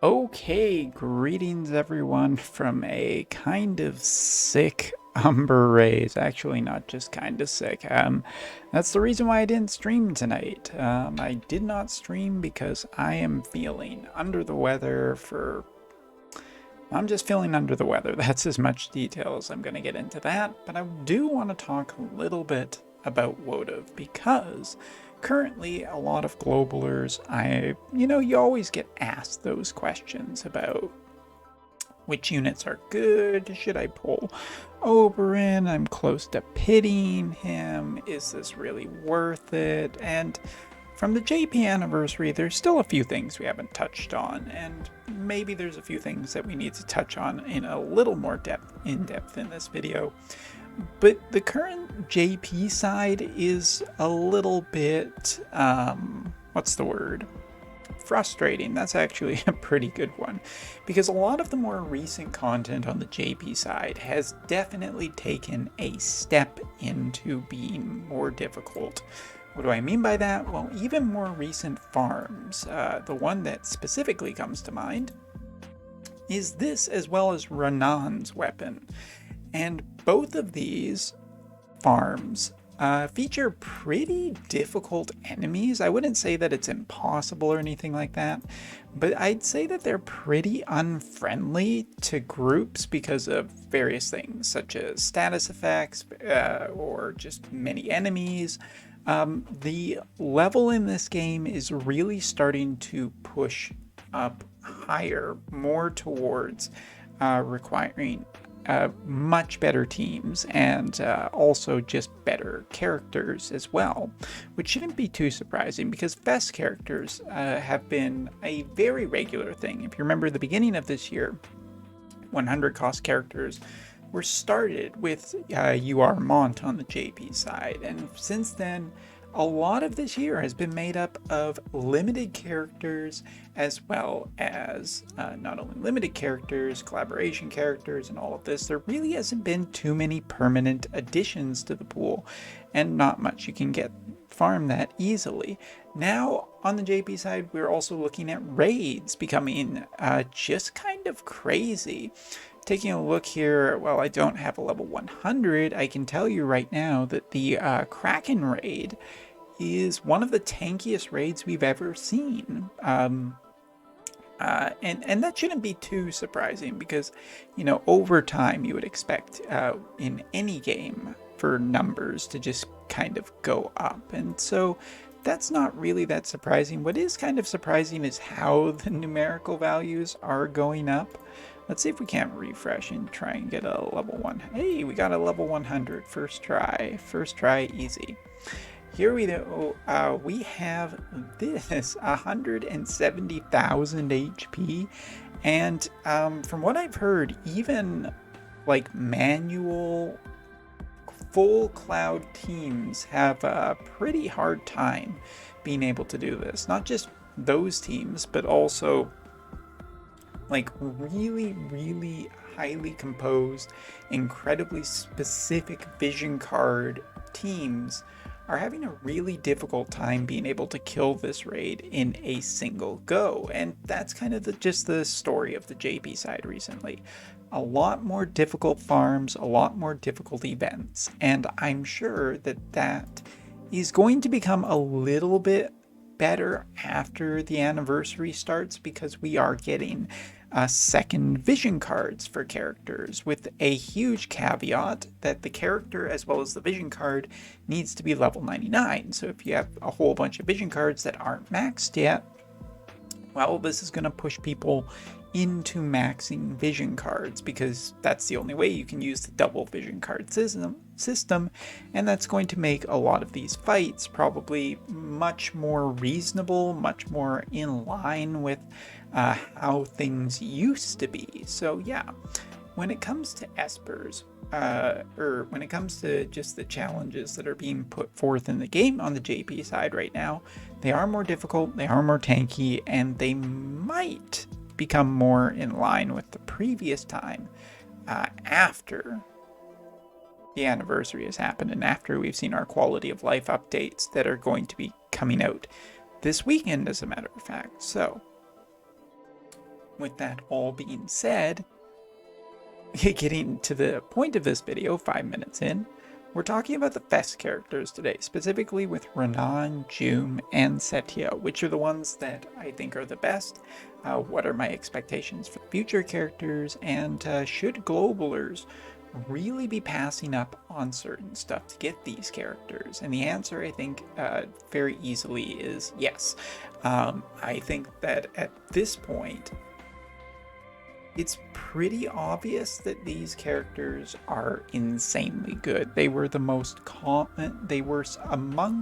Okay, greetings everyone from a kind of sick Umber Rays. Actually, not just kind of sick. That's the reason why I didn't stream tonight. I did not stream because I am feeling under the weather I'm just feeling under the weather. That's as much detail as I'm going to get into that, but I do want to talk a little bit about Wotv because currently a lot of globalers, you always get asked those questions about which units are good, should I pull Oberyn, I'm close to pitying him, is this really worth it, and from the JP anniversary, there's still a few things we haven't touched on, and maybe there's a few things that we need to touch on in a little more in-depth in this video. But the current JP side is a little bit, what's the word? Frustrating. That's actually a pretty good one, because a lot of the more recent content on the JP side has definitely taken a step into being more difficult. What do I mean by that? Well, even more recent farms, the one that specifically comes to mind, is this as well as Renon's weapon. And both of these farms feature pretty difficult enemies. I wouldn't say that it's impossible or anything like that, but I'd say that they're pretty unfriendly to groups because of various things, such as status effects or just many enemies. The level in this game is really starting to push up higher, more towards requiring much better teams and also just better characters as well, which shouldn't be too surprising because best characters have been a very regular thing. If you remember the beginning of this year, 100 cost characters were started with UR Mont on the JP side, and since then a lot of this year has been made up of limited characters, as well as not only limited characters, collaboration characters, and all of this. There really hasn't been too many permanent additions to the pool, and not much you can farm that easily. Now, on the JP side, we're also looking at raids becoming just kind of crazy. Taking a look here, while I don't have a level 100, I can tell you right now that the Kraken raid is one of the tankiest raids we've ever seen. And that shouldn't be too surprising because, over time you would expect in any game for numbers to just kind of go up. And so that's not really that surprising. What is kind of surprising is how the numerical values are going up. Let's see if we can't refresh and try and get a level 1. Hey, we got a level 100 first try. First try, easy. Here we go. We have this 170,000 HP, and from what I've heard, even like manual full cloud teams have a pretty hard time being able to do this. Not just those teams, but also like really highly composed, incredibly specific vision card teams are having a really difficult time being able to kill this raid in a single go. And that's kind of just the story of the JP side recently. A lot more difficult farms, a lot more difficult events, and I'm sure that is going to become a little bit better after the anniversary starts, because we are getting second vision cards for characters, with a huge caveat that the character as well as the vision card needs to be level 99. So if you have a whole bunch of vision cards that aren't maxed yet, well, this is going to push people into maxing vision cards, because that's the only way you can use the double vision card system, and that's going to make a lot of these fights probably much more reasonable, much more in line with how things used to be. So yeah, when it comes to espers, or when it comes to just the challenges that are being put forth in the game on the JP side right now, they are more difficult, they are more tanky, and they might become more in line with the previous time after the anniversary has happened and after we've seen our quality of life updates that are going to be coming out this weekend, as a matter of fact. So with that all being said, getting to the point of this video, 5 minutes in, we're talking about the best characters today, specifically with Renon, Joom, and Setia, which are the ones that I think are the best. What are my expectations for future characters, and should globalers really be passing up on certain stuff to get these characters? And the answer, I think, very easily is yes. I think that at this point, it's pretty obvious that these characters are insanely good. They were among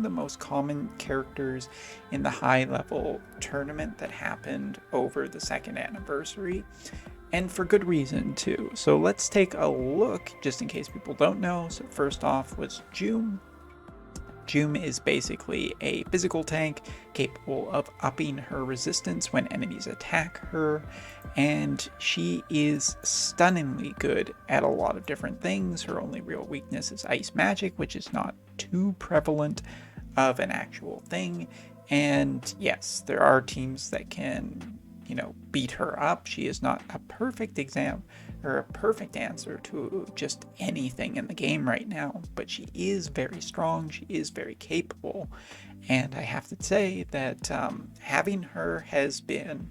the most common characters in the high-level tournament that happened over the 2nd anniversary, and for good reason too. So let's take a look, just in case people don't know. So first off was Joom. Joom is basically a physical tank capable of upping her resistance when enemies attack her, and she is stunningly good at a lot of different things. Her only real weakness is ice magic, which is not too prevalent of an actual thing. And yes, there are teams that can, beat her up. She is not a perfect answer to just anything in the game right now, but she is very strong, she is very capable, and I have to say that having her has been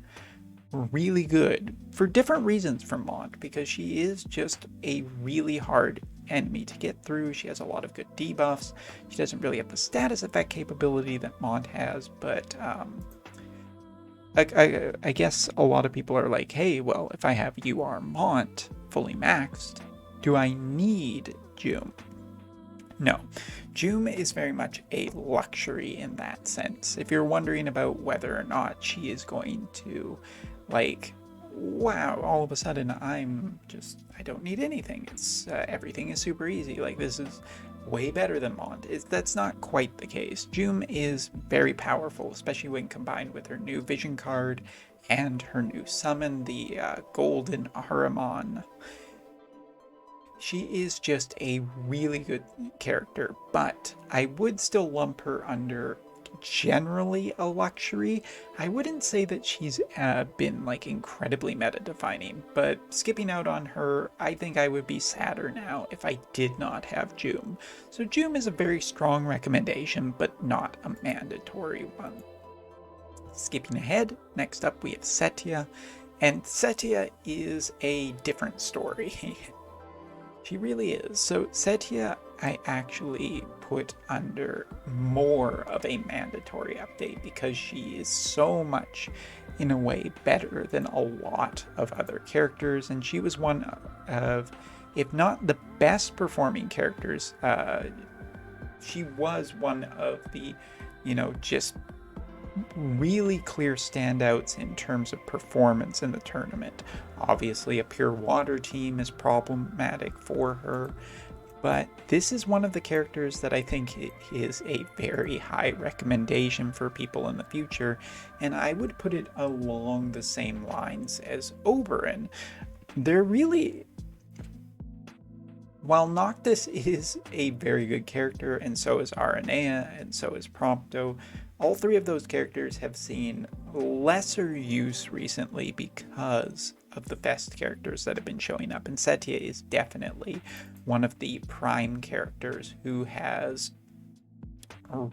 really good for different reasons for Mont, because she is just a really hard enemy to get through. She has a lot of good debuffs. She doesn't really have the status effect capability that Mont has, but I guess a lot of people are like, hey, well, if I have UR Mont fully maxed, do I need Joom? No. Joom is very much a luxury in that sense. If you're wondering about whether or not she is going to, wow, all of a sudden I don't need anything. It's everything is super easy. This is way better than Mont. That's not quite the case. Joom is very powerful, especially when combined with her new vision card and her new summon, the Golden Ahriman. She is just a really good character, but I would still lump her under generally a luxury. I wouldn't say that she's been incredibly meta defining, but skipping out on her, I think I would be sadder now if I did not have Joom. So Joom is a very strong recommendation, but not a mandatory one. Skipping ahead, next up we have Setia, and Setia is a different story. She really is. So Setia, I actually put under more of a mandatory update because she is so much, in a way, better than a lot of other characters, and she was one of, if not the best performing characters, she was one of the, just really clear standouts in terms of performance in the tournament. Obviously, a pure water team is problematic for her, but this is one of the characters that I think is a very high recommendation for people in the future, and I would put it along the same lines as Oberyn. They're really... While Noctis is a very good character, and so is Aranea, and so is Prompto, all three of those characters have seen lesser use recently because of the best characters that have been showing up, and Setia is definitely one of the prime characters who has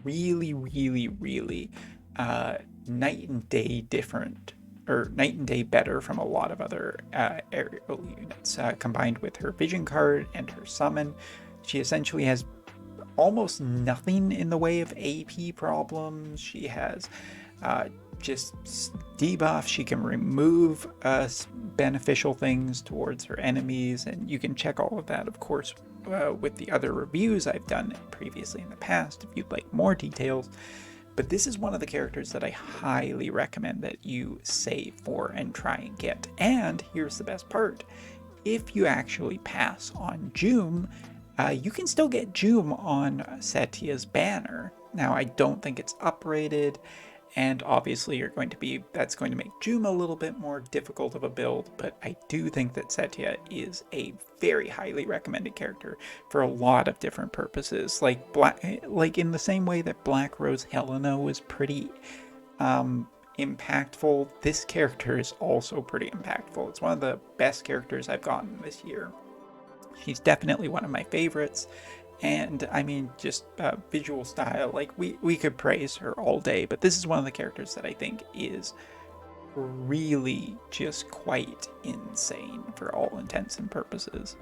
really, really, really night and day different, or night and day better from a lot of other aerial units. Combined with her vision card and her summon, she essentially has almost nothing in the way of AP problems. She has just debuff. She can remove beneficial things towards her enemies, and you can check all of that, of course, with the other reviews I've done previously in the past if you'd like more details. But this is one of the characters that I highly recommend that you save for and try and get. And here's the best part. If you actually pass on Joom, you can still get Joom on Setia's banner. Now, I don't think it's uprated, and obviously that's going to make Joom a little bit more difficult of a build, but I do think that Setia is a very highly recommended character for a lot of different purposes. Like in the same way that Black Rose Helena was pretty impactful, this character is also pretty impactful. It's one of the best characters I've gotten this year. She's definitely one of my favorites. And I mean, just visual style, like we could praise her all day, but this is one of the characters that I think is really just quite insane for all intents and purposes.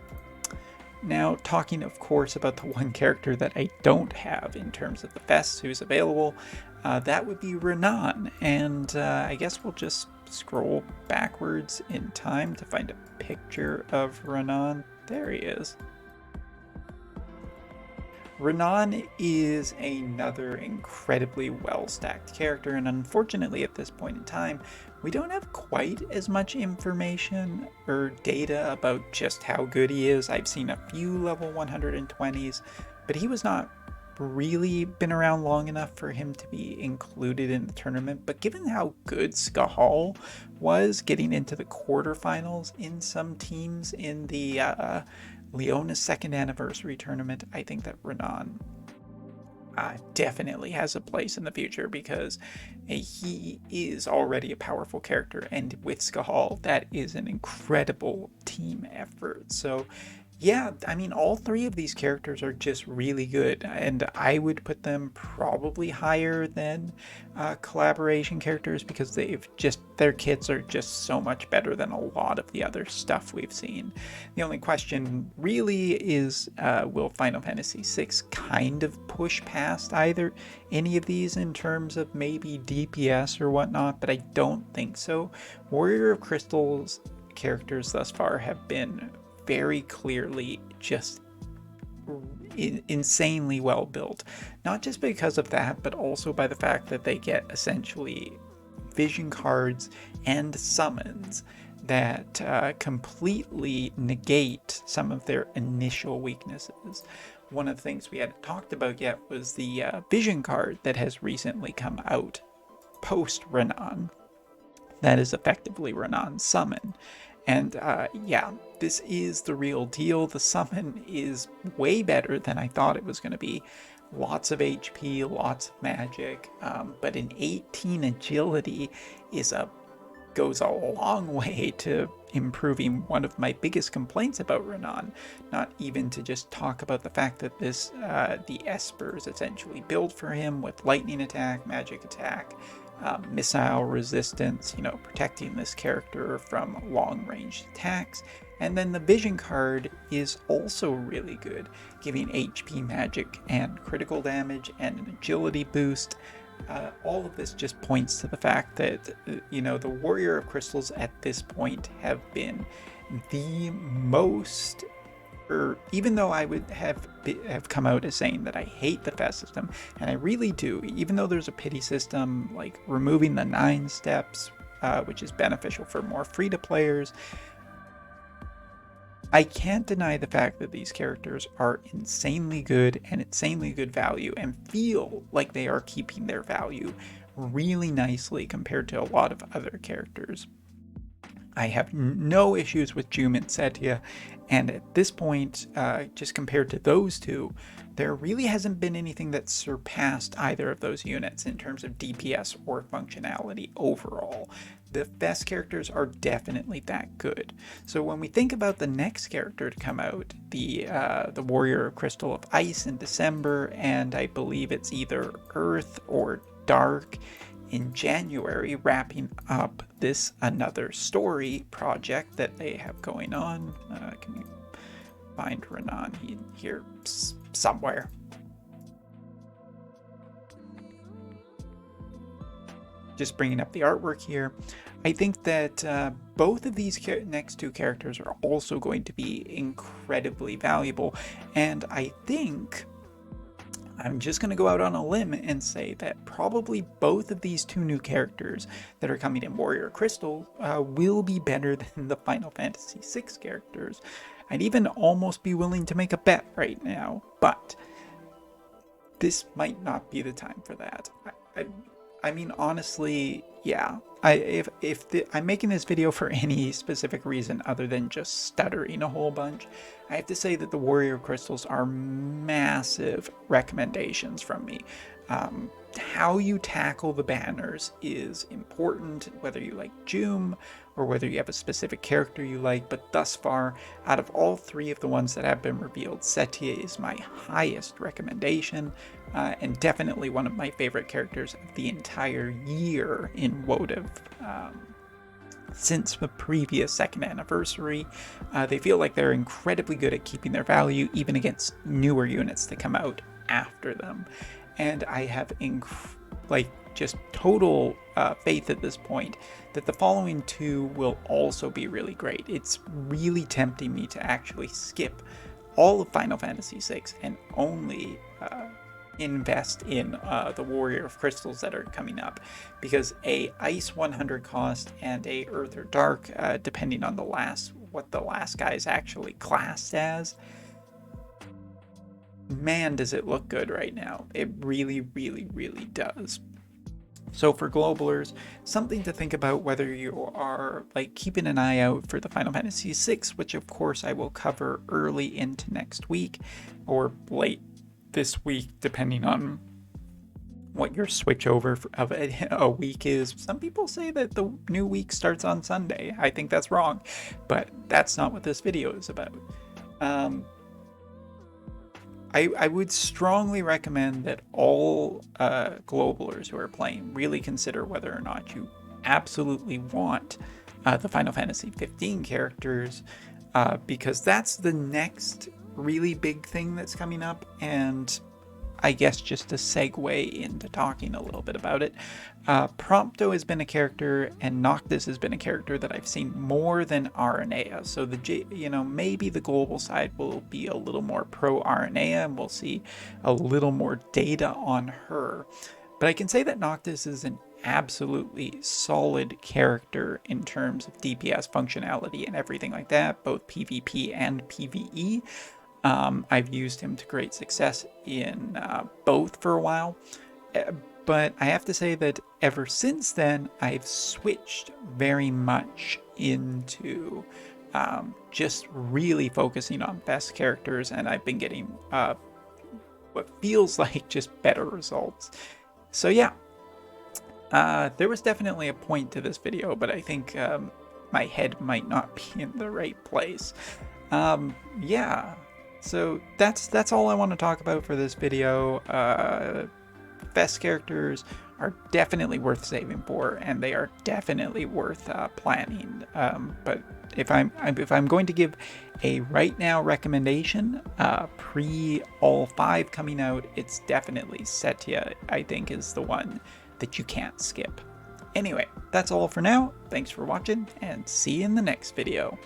Now, talking of course about the one character that I don't have in terms of the best who's available, that would be Renon, and I guess we'll just scroll backwards in time to find a picture of Renon. There he is. Renon is another incredibly well-stacked character, and unfortunately at this point in time, we don't have quite as much information or data about just how good he is. I've seen a few level 120s, but he was not really been around long enough for him to be included in the tournament. But given how good Skahal was getting into the quarterfinals in some teams in the Leona's second anniversary tournament, I think that Renon definitely has a place in the future, because he is already a powerful character, and with Skahal, that is an incredible team effort. So yeah, I mean, all three of these characters are just really good, and I would put them probably higher than collaboration characters, because their kits are just so much better than a lot of the other stuff we've seen. The only question really is, will Final Fantasy VI kind of push past any of these in terms of maybe DPS or whatnot, but I don't think so. Warrior of Crystal's characters thus far have been very clearly just insanely well built, not just because of that, but also by the fact that they get essentially vision cards and summons that completely negate some of their initial weaknesses. One of the things we hadn't talked about yet was the vision card that has recently come out post Renon. That is effectively Renon's summon. And yeah, this is the real deal. The summon is way better than I thought it was going to be. Lots of HP, lots of magic, but an 18 agility goes a long way to improving one of my biggest complaints about Renon. Not even to just talk about the fact that the Esper is essentially built for him with lightning attack, magic attack, missile resistance, protecting this character from long-range attacks. And then the vision card is also really good, giving HP magic and critical damage and an agility boost. All of this just points to the fact that, the Warrior of Crystals at this point have been the most, even though I would have come out as saying that I hate the fast system, and I really do, even though there's a pity system, like removing the 9 steps, which is beneficial for more free-to-players, I can't deny the fact that these characters are insanely good and insanely good value, and feel like they are keeping their value really nicely compared to a lot of other characters. I have no issues with Joom and Setia, and at this point, just compared to those two, there really hasn't been anything that surpassed either of those units in terms of DPS or functionality overall. The best characters are definitely that good. So when we think about the next character to come out, the Warrior of Crystal of Ice in December, and I believe it's either Earth or Dark in January, wrapping up this Another Story project that they have going on. Can you find Renon here somewhere? Just bringing up the artwork here. I think that both of these next two characters are also going to be incredibly valuable, and I think I'm just going to go out on a limb and say that probably both of these two new characters that are coming in Warrior Crystal will be better than the Final Fantasy VI characters. I'd even almost be willing to make a bet right now, but this might not be the time for that. I mean, honestly, yeah. I'm making this video for any specific reason other than just stuttering a whole bunch, I have to say that the Warrior Crystals are massive recommendations from me. How you tackle the banners is important, whether you like Joom or whether you have a specific character you like, but thus far, out of all three of the ones that have been revealed, Setia is my highest recommendation, and definitely one of my favorite characters of the entire year in Wotv. Since the previous second anniversary, they feel like they're incredibly good at keeping their value, even against newer units that come out after them. And I have just total faith at this point that the following two will also be really great. It's really tempting me to actually skip all of Final Fantasy VI and only invest in the Warrior of Crystals that are coming up, because a Ice 100 cost and a Earth or Dark, depending on what the last guy is actually classed as, man, does it look good right now. It really, really, really does. So for Globalers, something to think about whether you are keeping an eye out for the Final Fantasy VI, which of course I will cover early into next week or late this week, depending on what your switch over of a week is. Some people say that the new week starts on Sunday. I think that's wrong, but that's not what this video is about. I would strongly recommend that all Globalers who are playing really consider whether or not you absolutely want the Final Fantasy 15 characters, because that's the next really big thing that's coming up. And I guess just to segue into talking a little bit about it, Prompto has been a character and Noctis has been a character that I've seen more than Aranea. So maybe the global side will be a little more pro Aranea and we'll see a little more data on her. But I can say that Noctis is an absolutely solid character in terms of DPS functionality and everything like that, both PvP and PvE. I've used him to great success in both for a while, but I have to say that ever since then, I've switched very much into just really focusing on best characters, and I've been getting what feels like just better results. So yeah, there was definitely a point to this video, but I think my head might not be in the right place. Yeah. So that's all I want to talk about for this video. Best characters are definitely worth saving for, and they are definitely worth planning. But if I'm going to give a right now recommendation, pre all 5 coming out, it's definitely Setia. I think is the one that you can't skip. Anyway, that's all for now. Thanks for watching, and see you in the next video.